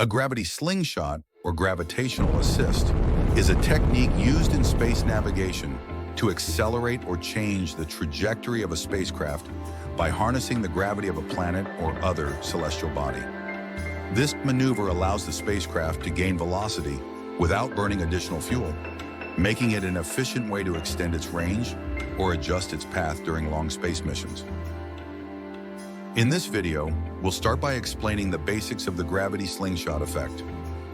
A gravity slingshot, or gravitational assist, is a technique used in space navigation to accelerate or change the trajectory of a spacecraft by harnessing the gravity of a planet or other celestial body. This maneuver allows the spacecraft to gain velocity without burning additional fuel, making it an efficient way to extend its range or adjust its path during long space missions. In this video, we'll start by explaining the basics of the gravity slingshot effect,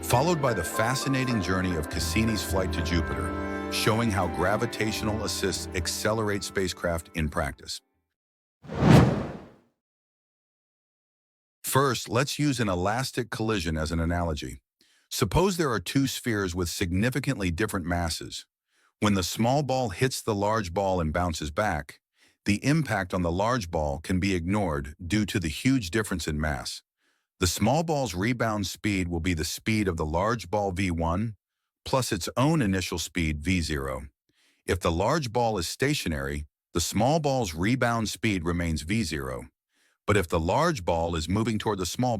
followed by the fascinating journey of Cassini's flight to Jupiter, showing how gravitational assists accelerate spacecraft in practice. First, let's use an elastic collision as an analogy. Suppose there are two spheres with significantly different masses. When the small ball hits the large ball and bounces back, the impact on the large ball can be ignored due to the huge difference in mass. The small ball's rebound speed will be the speed of the large ball v1 plus its own initial speed v0. If the large ball is stationary, the small ball's rebound speed remains v0. But if the large ball is moving toward the small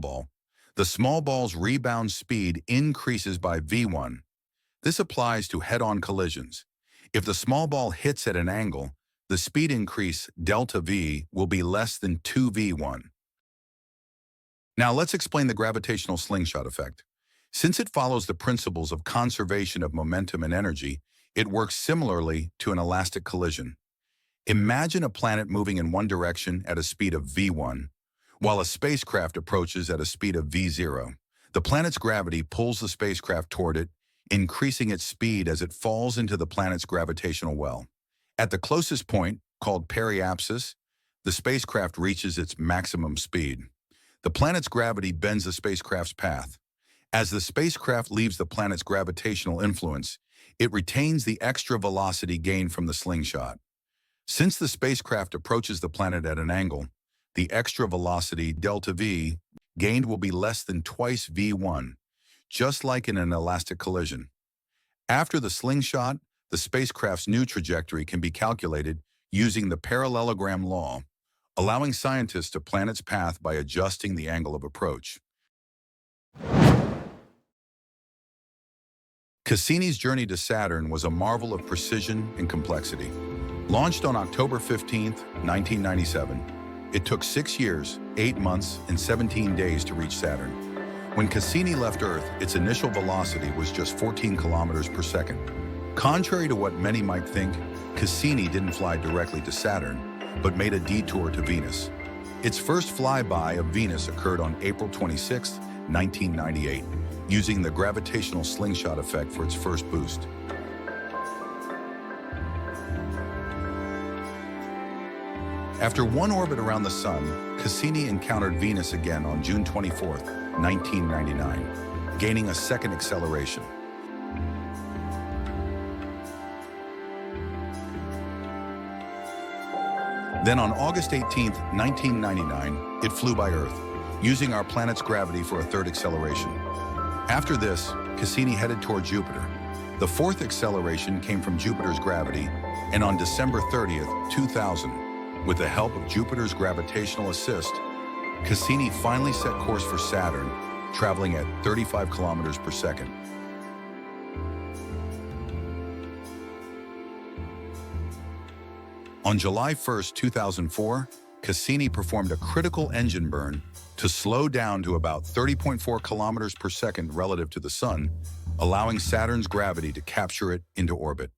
ball's rebound speed increases by v1. This applies to head-on collisions. If the small ball hits at an angle, the speed increase, delta v, will be less than 2v1. Now let's explain the gravitational slingshot effect. Since it follows the principles of conservation of momentum and energy, it works similarly to an elastic collision. Imagine a planet moving in one direction at a speed of v1, while a spacecraft approaches at a speed of v0. The planet's gravity pulls the spacecraft toward it, increasing its speed as it falls into the planet's gravitational well. At the closest point, called periapsis, the spacecraft reaches its maximum speed. The planet's gravity bends the spacecraft's path. As the spacecraft leaves the planet's gravitational influence, it retains the extra velocity gained from the slingshot. Since the spacecraft approaches the planet at an angle, the extra velocity, delta v, gained will be less than twice v1, just like in an elastic collision. After the slingshot, the spacecraft's new trajectory can be calculated using the parallelogram law, allowing scientists to plan its path by adjusting the angle of approach. Cassini's journey to Saturn was a marvel of precision and complexity. Launched on October 15, 1997, it took 6 years, 8 months, and 17 days to reach Saturn. When Cassini left Earth, its initial velocity was just 14 kilometers per second. Contrary to what many might think, Cassini didn't fly directly to Saturn, but made a detour to Venus. Its first flyby of Venus occurred on April 26, 1998, using the gravitational slingshot effect for its first boost. After one orbit around the Sun, Cassini encountered Venus again on June 24, 1999, gaining a second acceleration. Then on August 18, 1999, it flew by Earth, using our planet's gravity for a third acceleration. After this, Cassini headed toward Jupiter. The fourth acceleration came from Jupiter's gravity, and on December 30, 2000, with the help of Jupiter's gravitational assist, Cassini finally set course for Saturn, traveling at 35 kilometers per second. On July 1, 2004, Cassini performed a critical engine burn to slow down to about 30.4 kilometers per second relative to the Sun, allowing Saturn's gravity to capture it into orbit.